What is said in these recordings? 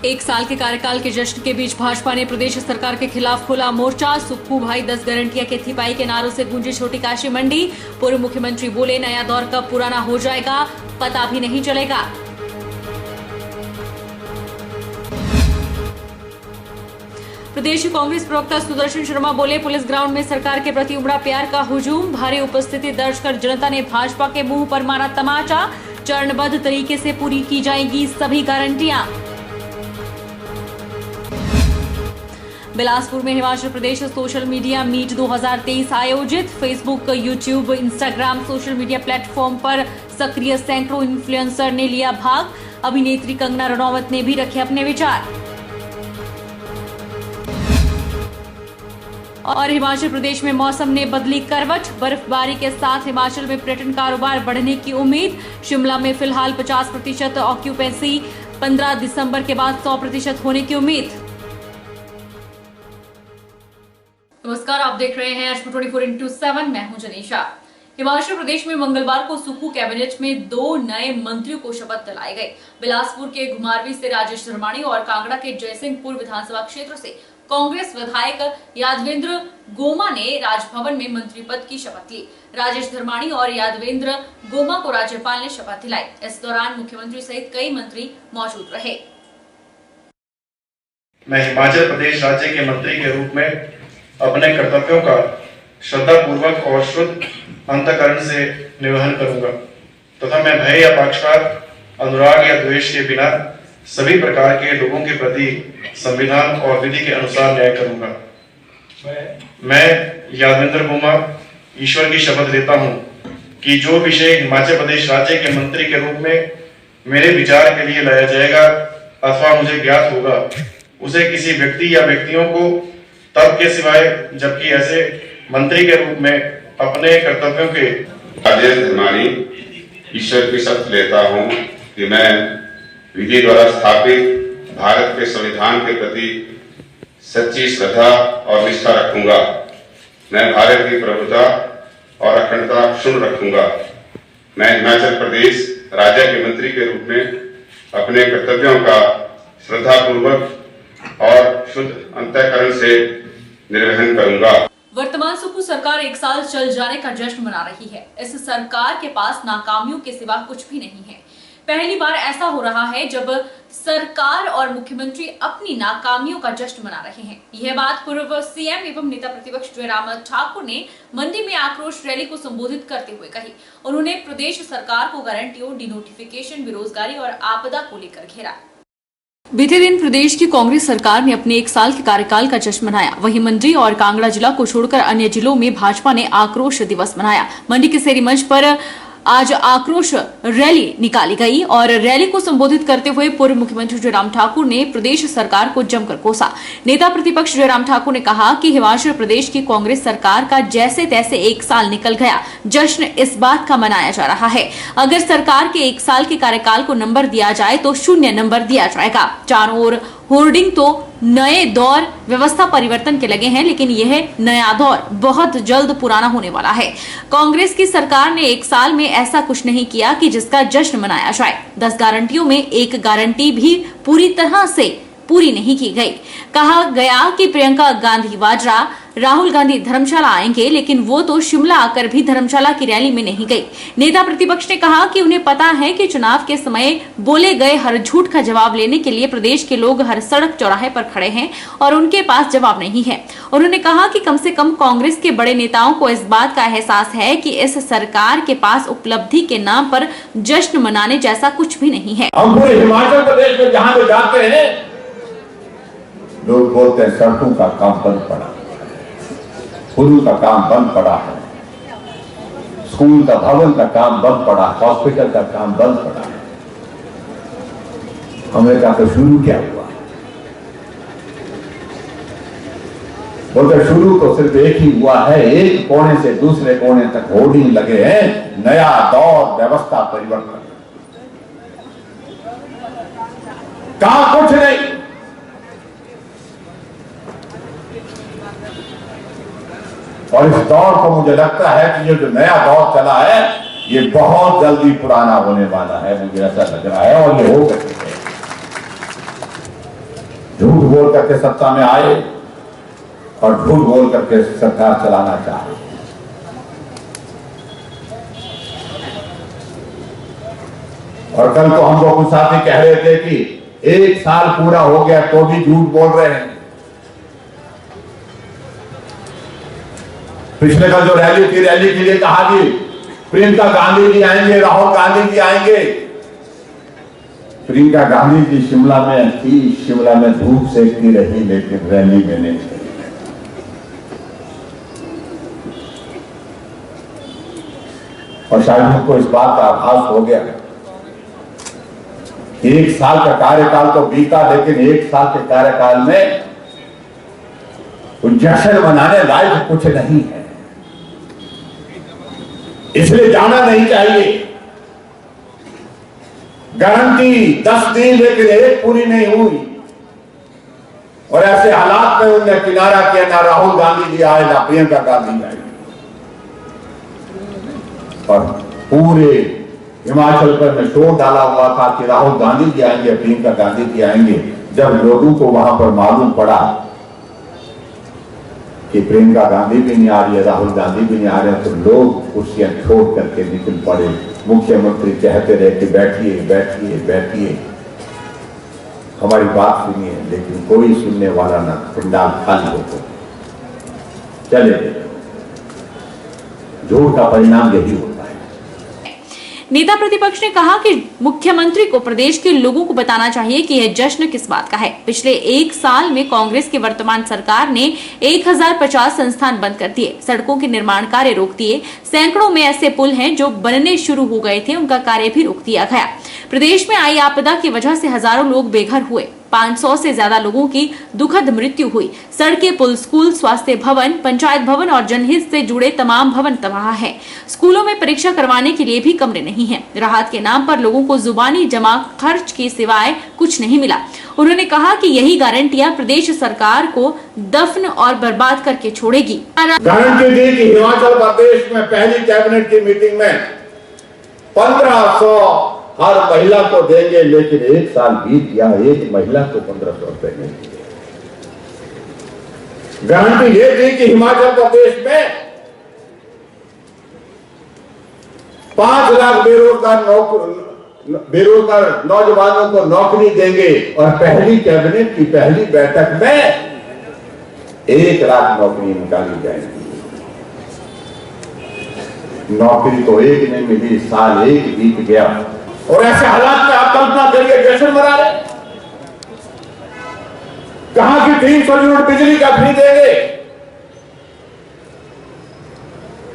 एक साल के कार्यकाल के जश्न के बीच भाजपा ने प्रदेश सरकार के खिलाफ खोला मोर्चा। सुक्खू भाई 10 गारंटियां के थिपाई के नारों से गूंजी छोटी काशी मंडी। पूर्व मुख्यमंत्री बोले, नया दौर कब पुराना हो जाएगा पता भी नहीं चलेगा। प्रदेश कांग्रेस प्रवक्ता सुदर्शन शर्मा बोले, पुलिस ग्राउंड में सरकार के प्रति उमड़ा प्यार का हुजूम। भारी उपस्थिति दर्ज कर जनता ने भाजपा के मुंह पर मारा तमाचा। चरणबद्ध तरीके से पूरी की जाएंगी सभी गारंटियां। बिलासपुर में Himachal Pradesh social media meet 2023 आयोजित। Facebook, YouTube, Instagram social media platform पर सक्रिय सैकड़ों इन्फ्लुएंसर ने लिया भाग। अभिनेत्री कंगना रनौत ने भी रखे अपने विचार। और हिमाचल प्रदेश में मौसम ने बदली करवट। बर्फबारी के साथ हिमाचल में पर्यटन कारोबार बढ़ने की उम्मीद। शिमला में फिलहाल 50% ऑक्यूपेंसी, 15 दिसंबर के बाद 100% होने की उम्मीद। नमस्कार, आप देख रहे हैं एच 24x7। मैं हूं जनीशा। हिमाचल प्रदेश में मंगलवार को सुक्खू कैबिनेट में 2 नए मंत्रियों को शपथ दिलाई गई। बिलासपुर के घुमारवीं से राजेश धर्माणी और कांगड़ा के जयसिंहपुर विधानसभा क्षेत्र से कांग्रेस विधायक यादवेंद्र गोमा ने राजभवन में मंत्री पद की शपथ ली। राजेश धर्माणी और यादवेंद्र गोमा को राज्यपाल ने शपथ दिलाई। इस दौरान मुख्यमंत्री सहित कई मंत्री मौजूद रहे। मैं हिमाचल प्रदेश राज्य के मंत्री के रूप में अपने कर्तव्यों का श्रद्धापूर्वक और शुद्ध अंतःकरण से निर्वहन करूंगा तथा मैं भय या पक्षपात, अनुराग या द्वेष के बिना सभी प्रकार के लोगों के प्रति संविधान और विधि के अनुसार न्याय करूंगा। मैं यादवेंद्र गोमा ईश्वर की शपथ लेता हूं कि जो विषय हिमाचल प्रदेश राज्य के मंत्री के रूप में मेरे विचार के लिए लाया जाएगा अथवा मुझे ज्ञात होगा, उसे किसी व्यक्ति या व्यक्तियों को तब के सिवाय जबकि ऐसे मंत्री के रूप में अपने कर्तव्यों के राजेश धर्माणी ईश्वर की शपथ लेता हूं कि मैं विधि द्वारा स्थापित भारत के संविधान के प्रति सच्ची श्रद्धा और निष्ठा रखूंगा। मैं भारत की प्रभुता और अखंडता क्षुण्ण रखूंगा। मैं हिमाचल प्रदेश राज्य के मंत्री के रूप में अपने कर्तव्यों का श्रद्धापूर्वक और शुद्ध अंतःकरण से निर्वहन करूंगा। वर्तमान सुक्खू सरकार 1 साल चल जाने का जश्न मना रही है। इस सरकार के पास नाकामियों के सिवा कुछ भी नहीं है। पहली बार ऐसा हो रहा है जब सरकार और मुख्यमंत्री अपनी नाकामियों का जश्न मना रहे हैं। यह बात पूर्व सीएम एवं नेता प्रतिपक्ष जयराम ठाकुर ने मंडी में आक्रोश रैली को संबोधित करते हुए कही। उन्होंने प्रदेश सरकार को गारंटियों, डिनोटिफिकेशन, बेरोजगारी और आपदा को लेकर घेरा। बीते दिन प्रदेश की कांग्रेस सरकार ने अपने 1 साल के कार्यकाल का जश्न मनाया। वहीं मंडी और कांगड़ा जिला को छोड़कर अन्य जिलों में भाजपा ने आक्रोश दिवस मनाया। मंडी के सेरी मंच पर आज आक्रोश रैली निकाली गई और रैली को संबोधित करते हुए पूर्व मुख्यमंत्री जयराम ठाकुर ने प्रदेश सरकार को जमकर कोसा। नेता प्रतिपक्ष जयराम ठाकुर ने कहा कि हिमाचल प्रदेश की कांग्रेस सरकार का जैसे तैसे 1 साल निकल गया, जश्न इस बात का मनाया जा रहा है। अगर सरकार के 1 साल के कार्यकाल को नंबर दिया जाए तो 0 नंबर दिया जाएगा। चारों ओर होर्डिंग तो नए दौर व्यवस्था परिवर्तन के लगे हैं, लेकिन यह नया दौर बहुत जल्द पुराना होने वाला है। कांग्रेस की सरकार ने 1 साल में ऐसा कुछ नहीं किया कि जिसका जश्न मनाया जाए। 10 गारंटियों में एक गारंटी भी पूरी तरह से पूरी नहीं की गई। कहा गया कि प्रियंका गांधी वाड्रा, राहुल गांधी धर्मशाला आएंगे, लेकिन वो तो शिमला आकर भी धर्मशाला की रैली में नहीं गई। नेता प्रतिपक्ष ने कहा कि उन्हें पता है कि चुनाव के समय बोले गए हर झूठ का जवाब लेने के लिए प्रदेश के लोग हर सड़क चौराहे पर खड़े हैं और उनके पास जवाब नहीं है। उन्होंने कहा कि कम से कम कांग्रेस के बड़े नेताओं को इस बात का एहसास है कि इस सरकार के पास उपलब्धि के नाम पर जश्न मनाने जैसा कुछ भी नहीं है। हम पूरे हिमाचल प्रदेश में जहां भी जाते हैं लोग बोलते हैं सड़कों का काम बंद पड़ा, पुल का काम बंद पड़ा है, स्कूल का भवन का काम बंद पड़ा, हॉस्पिटल का काम बंद पड़ा है। हमने कहा तो शुरू क्या हुआ? बोलते शुरू तो सिर्फ एक ही हुआ है, एक कोने से दूसरे कोने तक होर्डिंग लगे हैं, नया दौर व्यवस्था परिवर्तन। कहा कुछ नहीं। और इस दौर को मुझे लगता है कि ये जो नया दौर चला है ये बहुत जल्दी पुराना होने वाला है, मुझे ऐसा लग रहा है और ये हो सकता है। बोल करके सत्ता में आए और झूठ बोल करके सरकार चलाना चाहे। और कल तो हमको कुछ साथी कह रहे थे कि 1 साल पूरा हो गया तो भी झूठ बोल रहे हैं। पिछले का जो रैली थी, रैली के लिए कहा कि प्रियंका गांधी जी आएंगे, राहुल गांधी जी आएंगे। प्रियंका गांधी जी शिमला में थी, शिमला में धूप सेकती रही, लेकिन रैली में नहीं। और शायद हमको इस बात का आभास हो गया। 1 साल का कार्यकाल तो बीता, लेकिन 1 साल के कार्यकाल में जश्न मनाने लायक कुछ नहीं है, इसलिए जाना नहीं चाहिए। गारंटी 10 दिन, लेकिन एक पूरी नहीं हुई। और ऐसे हालात में उन्हें किनारा किया, ना राहुल गांधी जी आए, ना प्रियंका गांधी आई। और पूरे हिमाचल पर में शोर डाला हुआ था कि राहुल गांधी जी आएंगे, प्रियंका गांधी जी आएंगे। जब लोगों को वहां पर मालूम पड़ा कि प्रियंका गांधी भी नहीं आ रही है, राहुल गांधी भी नहीं आ रहे, तो लोग कुर्सियां छोड़ करके निकल पड़े। मुख्यमंत्री कहते रहे कि बैठिए बैठिए बैठिए, हमारी बात सुनिए, लेकिन कोई सुनने वाला ना, पंडाल खाली होते चले गए। झूठ का परिणाम यही होता है। नेता प्रतिपक्ष ने कहा कि मुख्यमंत्री को प्रदेश के लोगों को बताना चाहिए कि यह जश्न किस बात का है। पिछले 1 साल में कांग्रेस की वर्तमान सरकार ने 1050 संस्थान बंद कर दिए, सड़कों के निर्माण कार्य रोक दिए, सैकड़ों में ऐसे पुल हैं जो बनने शुरू हो गए थे, उनका कार्य भी रोक दिया गया। प्रदेश में आई आपदा की वजह से हजारों लोग बेघर हुए, 500 से ज्यादा लोगों की दुखद मृत्यु हुई। सड़कें, पुल, स्कूल, स्वास्थ्य भवन, पंचायत भवन और जनहित से जुड़े तमाम भवन तबाह हैं। स्कूलों में परीक्षा करवाने के लिए भी कमरे नहीं हैं। राहत के नाम पर लोगों को जुबानी जमा खर्च के सिवाय कुछ नहीं मिला। उन्होंने कहा कि यही गारंटियां प्रदेश सरकार को दफन और बर्बाद करके छोड़ेगी। गारंटी दी कि हिमाचल प्रदेश में पहली कैबिनेट की मीटिंग में 1500 हर महिला को देंगे, लेकिन 1 साल बीत गया, एक महिला को 1500 रुपए नहीं दिए। गारंटी ये दी कि हिमाचल प्रदेश में 5 लाख बेरोजगार नौजवानों को नौकरी देंगे, और पहली कैबिनेट की पहली बैठक में 1 लाख नौकरी निकाली जाएगी। नौकरी तो एक नहीं मिली, साल 1 बीत गया। और ऐसे हालात में आप कल्पना करिए, जश्न मना रहे। कहां की 300 यूनिट बिजली का फ्री देंगे,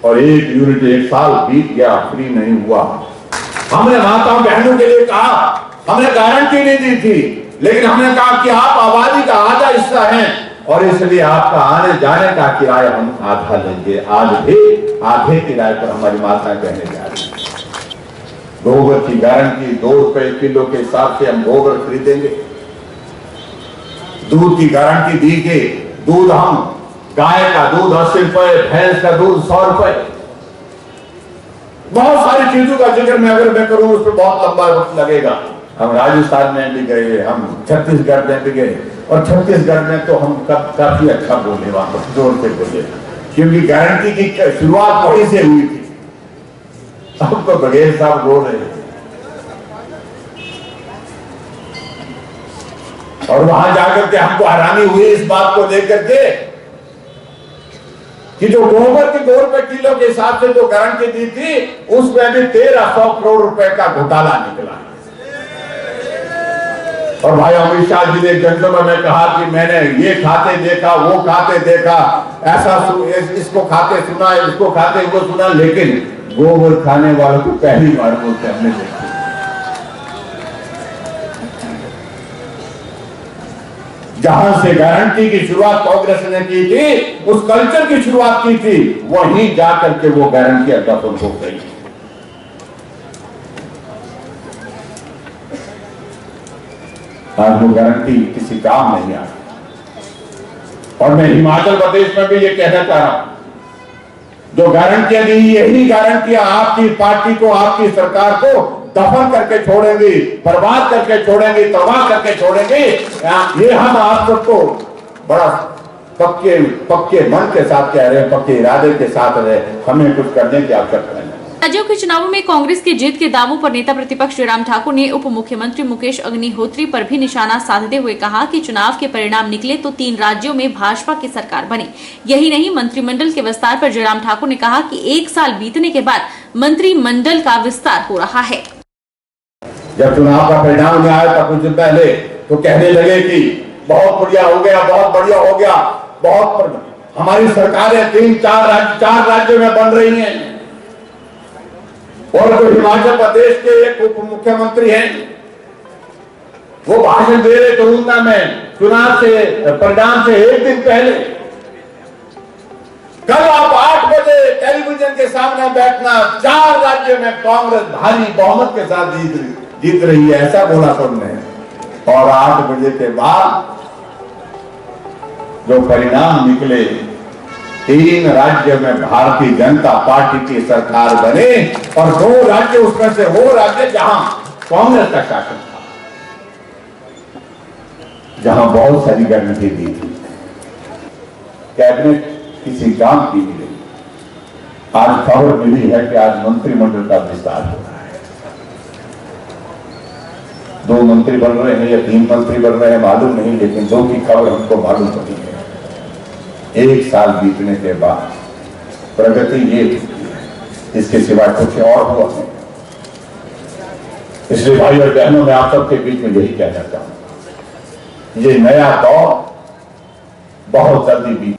और 1 यूनिट 1 साल बीत गया, फ्री नहीं हुआ। हमने माताओं बहनों के लिए कहा, हमने गारंटी नहीं दी थी, लेकिन हमने कहा कि आप आबादी का आधा हिस्सा हैं, और इसलिए आपका आने जाने का किराया हम आधा लेंगे। आज भी आधे किराए पर हमारी माताएं कहने जा रही हैं। गोबर की गारंटी, 2 रुपए किलो के हिसाब से हम गोबर खरीदेंगे। दूध की गारंटी दी कि दूध हम, गाय का दूध 80 रुपए, भैंस का दूध 100 रुपए। बहुत सारी चीजों का जिक्र मैं करूं, उस पर बहुत लंबा वक्त लगेगा। हम राजस्थान में भी गए, हम छत्तीसगढ़ में भी गए, और छत्तीसगढ़ में तो हम काफी अच्छा बोले, वहां पर जोर से बोले, क्योंकि गारंटी की शुरुआत वहीं से हुई थी। अब तो बघेल साहब रो रहे हैं, और वहां जाकर के हमको हैरानी हुई इस बात को देख करके कि जो गोबर के 2 रुपए किलो के हिसाब से जो गारंटी दी थी, उसमें भी 1300 करोड़ रुपए का घोटाला निकला। और भाई अमित शाह जी ने जनसभा में कहा कि मैंने ये खाते देखा, वो खाते देखा, ऐसा इसको खाते सुना, इसको खाते वो सुना, लेकिन गोबर खाने वालों को पहली बार बोलते हमने देखा। जहां से गारंटी की शुरुआत कांग्रेस ने की थी, उस कल्चर की शुरुआत की थी, वहीं जाकर के वो गारंटियां दफन हो गई। आज वो गारंटी किसी काम नहीं आ रही। और मैं हिमाचल प्रदेश में भी ये कहना चाह रहा हूं, जो गारंटियां दी, यही गारंटियां आपकी पार्टी को, आपकी सरकार को दफन करके छोड़ेंगे, बर्बाद करके छोड़ेंगे, तबाह करके छोड़ेंगे। ये हम आप सबको बड़ा पक्के मन के साथ कह रहे हैं, पक्के इरादे के साथ रहे, हमें कुछ करने की आवश्यकता नहीं। राज्यों के चुनावों में कांग्रेस की जीत के दावों पर नेता प्रतिपक्ष जयराम ठाकुर ने उप मुख्यमंत्री मुकेश अग्निहोत्री पर भी निशाना साधते हुए कहा कि चुनाव के परिणाम निकले तो 3 राज्यों में भाजपा की सरकार बनी। यही नहीं, मंत्रिमंडल के विस्तार पर जयराम ठाकुर ने कहा कि 1 साल बीतने के बाद मंत्रिमंडल का विस्तार हो रहा है। जब चुनाव का परिणाम नहीं आया था कुछ दिन पहले, तो कहने लगे कि बहुत बढ़िया हो गया, बहुत बढ़िया हो गया, बहुत हमारी सरकारें 3-4 राज्यों में बन रही हैं। और जो हिमाचल प्रदेश के एक उप मुख्यमंत्री हैं, वो भाषण दे रहे थे ऊना में चुनाव से परिणाम से 1 दिन पहले। कल आप 8 बजे टेलीविजन के सामने बैठना, 4 राज्यों में कांग्रेस भारी बहुमत के साथ जीत रही है, ऐसा बोला सबने। और 8 बजे के बाद जो परिणाम निकले, 3 राज्यों में भारतीय जनता पार्टी की सरकार बने और 2 राज्य उसमें से वो राज्य जहां कांग्रेस का शासन था, जहां बहुत सारी गारंटी दी थी, कैबिनेट किसी काम की नहीं रही। आज खबर मिली है कि आज मंत्रिमंडल का विस्तार हो रहा है। 2 मंत्री बन रहे हैं या 3 मंत्री बन रहे हैं मालूम नहीं, लेकिन 2 की खबर हमको मालूम पड़ी है। 1 साल बीतने के बाद प्रगति ये इसके सिवा कुछ और हुआ नहीं। इसलिए भाई और बहनों, मैं आप सबके बीच में यही कहना चाहूंगा, ये नया दौर बहुत जल्दी बीत।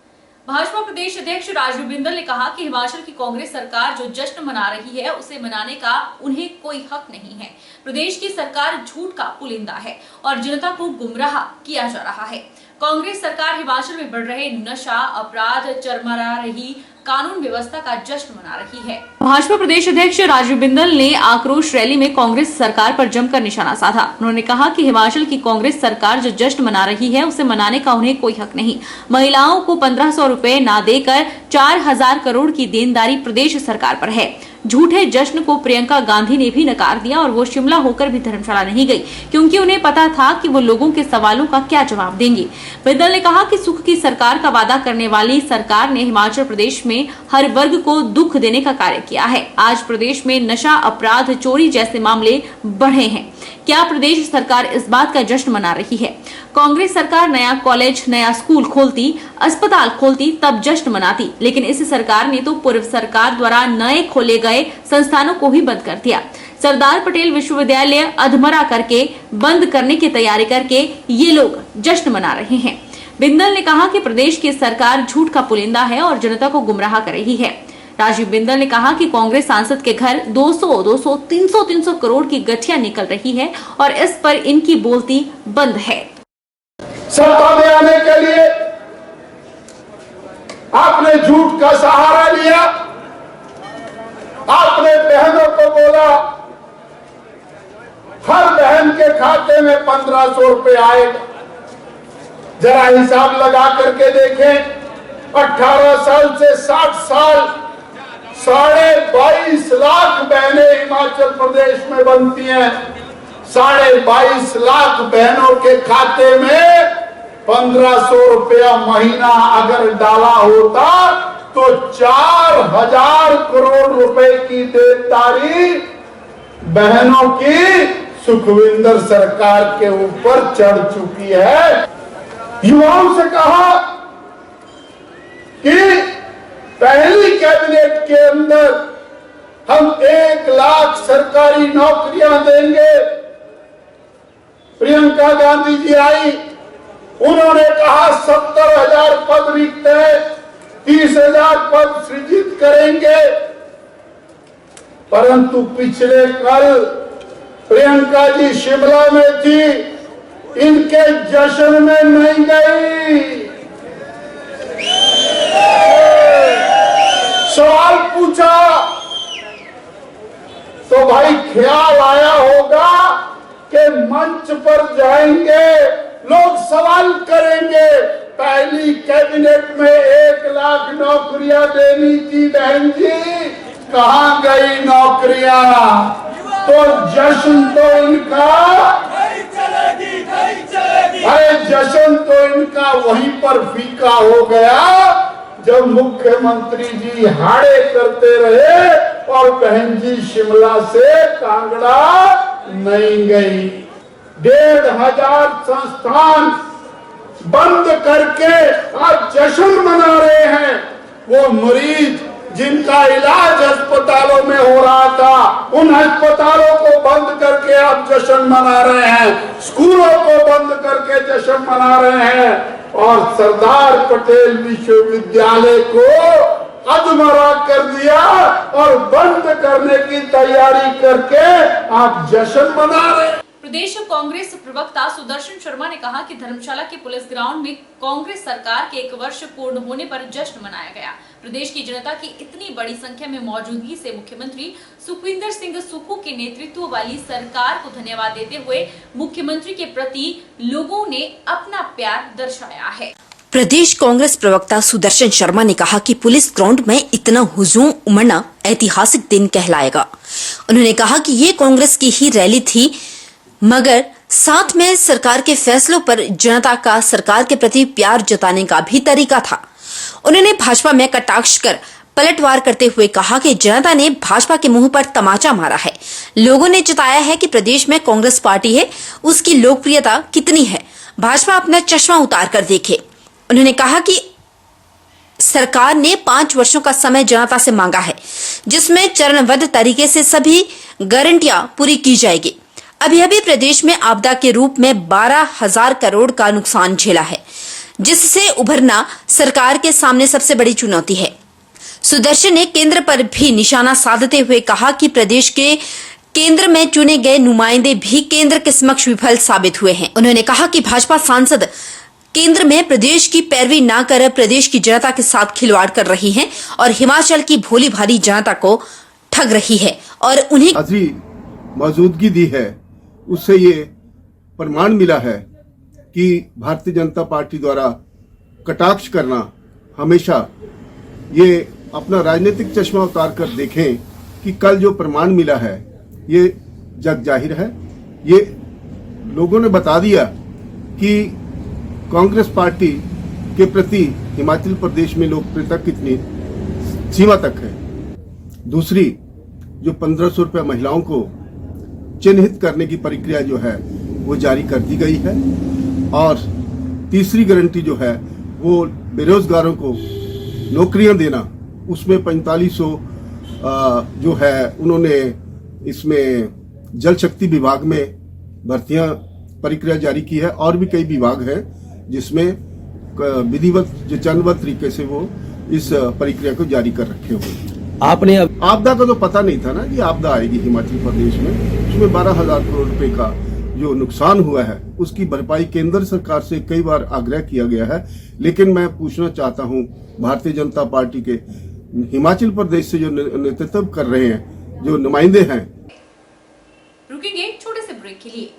भाजपा प्रदेश अध्यक्ष राजीव बिंदल ने कहा कि हिमाचल की कांग्रेस सरकार जो जश्न मना रही है, उसे मनाने का उन्हें कोई हक नहीं है। प्रदेश की सरकार झूठ का पुलिंदा है और जनता को गुमराह किया जा रहा है। कांग्रेस सरकार हिमाचल में बढ़ रहे नशा, अपराध, चरमरा रही कानून व्यवस्था का जश्न मना रही है। भाजपा प्रदेश अध्यक्ष राजीव बिंदल ने आक्रोश रैली में कांग्रेस सरकार पर जमकर निशाना साधा। उन्होंने कहा कि हिमाचल की कांग्रेस सरकार जो जश्न मना रही है, उसे मनाने का उन्हें कोई हक नहीं। महिलाओं को 1500 रुपए न देकर 4000 करोड़ की देनदारी प्रदेश सरकार पर है। झूठे जश्न को प्रियंका गांधी ने भी नकार दिया और वो शिमला होकर भी धर्मशाला नहीं गई, क्योंकि उन्हें पता था कि वो लोगों के सवालों का क्या जवाब देंगी। बिंदल ने कहा कि सुख की सरकार का वादा करने वाली सरकार ने हिमाचल प्रदेश में हर वर्ग को दुख देने का कार्य किया है। आज प्रदेश में नशा, अपराध, चोरी जैसे मामले बढ़े हैं। क्या प्रदेश सरकार इस बात का जश्न मना रही है? कांग्रेस सरकार नया कॉलेज, नया स्कूल खोलती, अस्पताल खोलती, तब जश्न मनाती, लेकिन इस सरकार ने तो पूर्व सरकार द्वारा नए खोले गए संस्थानों को ही बंद कर दिया। सरदार पटेल विश्वविद्यालय अधमरा करके बंद करने की तैयारी करके ये लोग जश्न मना रहे हैं। बिंदल ने कहा कि प्रदेश की सरकार झूठ का पुलिंदा है और जनता को गुमराह कर रही है। राजीव बिंदल ने कहा कि कांग्रेस सांसद के घर 200, 300 करोड़ की गठिया निकल रही है और इस पर इनकी बोलती बंद है। सत्ता में आने के लिए आपने झूठ का सहारा लिया। आपने बहनों को बोला हर बहन के खाते में 1500 रुपए आएगा। जरा हिसाब लगा करके देखें, 18 साल से 60 साल 22.5 लाख बहनें हिमाचल प्रदेश में बनती हैं। 22.5 लाख बहनों के खाते में 1500 रुपया महीना अगर डाला होता तो 4000 करोड़ रुपए की देनदारी बहनों की सुखविंदर सरकार के ऊपर चढ़ चुकी है। युवाओं से कहा कि पहली कैबिनेट के अंदर हम 1 लाख सरकारी नौकरियां देंगे। प्रियंका गांधी जी आई, उन्होंने कहा 70,000 पद रिक्त है, 30,000 पद सृजित करेंगे। परंतु पिछले कल प्रियंका जी शिमला में थी, इनके जश्न में नहीं गई। सवाल पूछा तो भाई ख्याल आया होगा कि मंच पर जाएंगे, लोग सवाल करेंगे, पहली कैबिनेट में 1 लाख नौकरियां देनी थी बहन जी, कहां गई नौकरियां? तो जश्न तो इनका अरे जश्न तो इनका वहीं पर फीका हो गया जब मुख्यमंत्री जी हाड़े करते रहे और बहन जी शिमला से कांगड़ा नहीं गई। 1,500 संस्थान बंद करके आज जश्न मना रहे हैं। वो मरीज जिनका इलाज अस्पतालों में हो रहा था उन अस्पतालों को बंद करके आप जश्न मना रहे हैं, स्कूलों को बंद करके जश्न मना रहे हैं और सरदार पटेल विश्वविद्यालय को अधमरा कर दिया और बंद करने की तैयारी करके आप जश्न मना रहे हैं। प्रदेश कांग्रेस प्रवक्ता सुदर्शन शर्मा ने कहा कि धर्मशाला के पुलिस ग्राउंड में कांग्रेस सरकार के 1 वर्ष पूर्ण होने पर जश्न मनाया गया। प्रदेश की जनता की इतनी बड़ी संख्या में मौजूदगी से मुख्यमंत्री सुखविंदर सिंह सुक्खू के नेतृत्व वाली सरकार को धन्यवाद देते हुए मुख्यमंत्री के प्रति लोगों ने अपना प्यार दर्शाया है। प्रदेश कांग्रेस प्रवक्ता सुदर्शन शर्मा ने कहा कि पुलिस ग्राउंड में इतना हुजूम उमड़ना ऐतिहासिक दिन कहलाएगा। उन्होंने कहा कि ये कांग्रेस की ही रैली थी, मगर साथ में सरकार के फैसलों पर जनता का सरकार के प्रति प्यार जताने का भी तरीका था। उन्होंने भाजपा में कटाक्ष कर पलटवार करते हुए कहा कि जनता ने भाजपा के मुंह पर तमाचा मारा है। लोगों ने जताया है कि प्रदेश में कांग्रेस पार्टी है, उसकी लोकप्रियता कितनी है, भाजपा अपना चश्मा उतार कर देखे। उन्होंने कहा कि सरकार ने 5 वर्षों का समय जनता से मांगा है, जिसमें चरणबद्ध तरीके से सभी गारंटियां पूरी की जाएगी। अभी प्रदेश में आपदा के रूप में 12,000 करोड़ का नुकसान झेला है, जिससे उभरना सरकार के सामने सबसे बड़ी चुनौती है। सुदर्शन ने केंद्र पर भी निशाना साधते हुए कहा कि प्रदेश के केंद्र में चुने गए नुमाइंदे भी केंद्र के समक्ष विफल साबित हुए हैं। उन्होंने कहा कि भाजपा सांसद केंद्र में प्रदेश की पैरवी न कर प्रदेश की जनता के साथ खिलवाड़ कर रही हैं और हिमाचल की भोली भाली जनता को ठग रही है और उन्हें मौजूदगी दी है। उससे ये प्रमाण मिला है कि भारतीय जनता पार्टी द्वारा कटाक्ष करना हमेशा ये अपना राजनीतिक चश्मा उतार कर देखें कि कल जो प्रमाण मिला है ये जग जाहिर है। ये लोगों ने बता दिया कि कांग्रेस पार्टी के प्रति हिमाचल प्रदेश में लोकप्रियता कितनी सीमा तक है। दूसरी, जो 1500 रुपये महिलाओं को चिन्हित करने की प्रक्रिया जो है वो जारी कर दी गई है और तीसरी गारंटी जो है वो बेरोजगारों को नौकरियां देना, उसमें 4500 जो है उन्होंने इसमें जल शक्ति विभाग में भर्तियां प्रक्रिया जारी की है और भी कई विभाग हैं जिसमें विधिवत जो चरणबद्ध तरीके से वो इस प्रक्रिया को जारी कर रखे हुए। आपने आपदा का तो पता नहीं था ना कि आपदा आएगी हिमाचल प्रदेश में। उसमें 12,000 करोड़ रुपए का जो नुकसान हुआ है उसकी भरपाई केंद्र सरकार से कई बार आग्रह किया गया है, लेकिन मैं पूछना चाहता हूं भारतीय जनता पार्टी के हिमाचल प्रदेश से जो नेतृत्व कर रहे हैं, जो नुमाइंदे हैं। रुकेंगे छोटे से ब्रेक के लिए।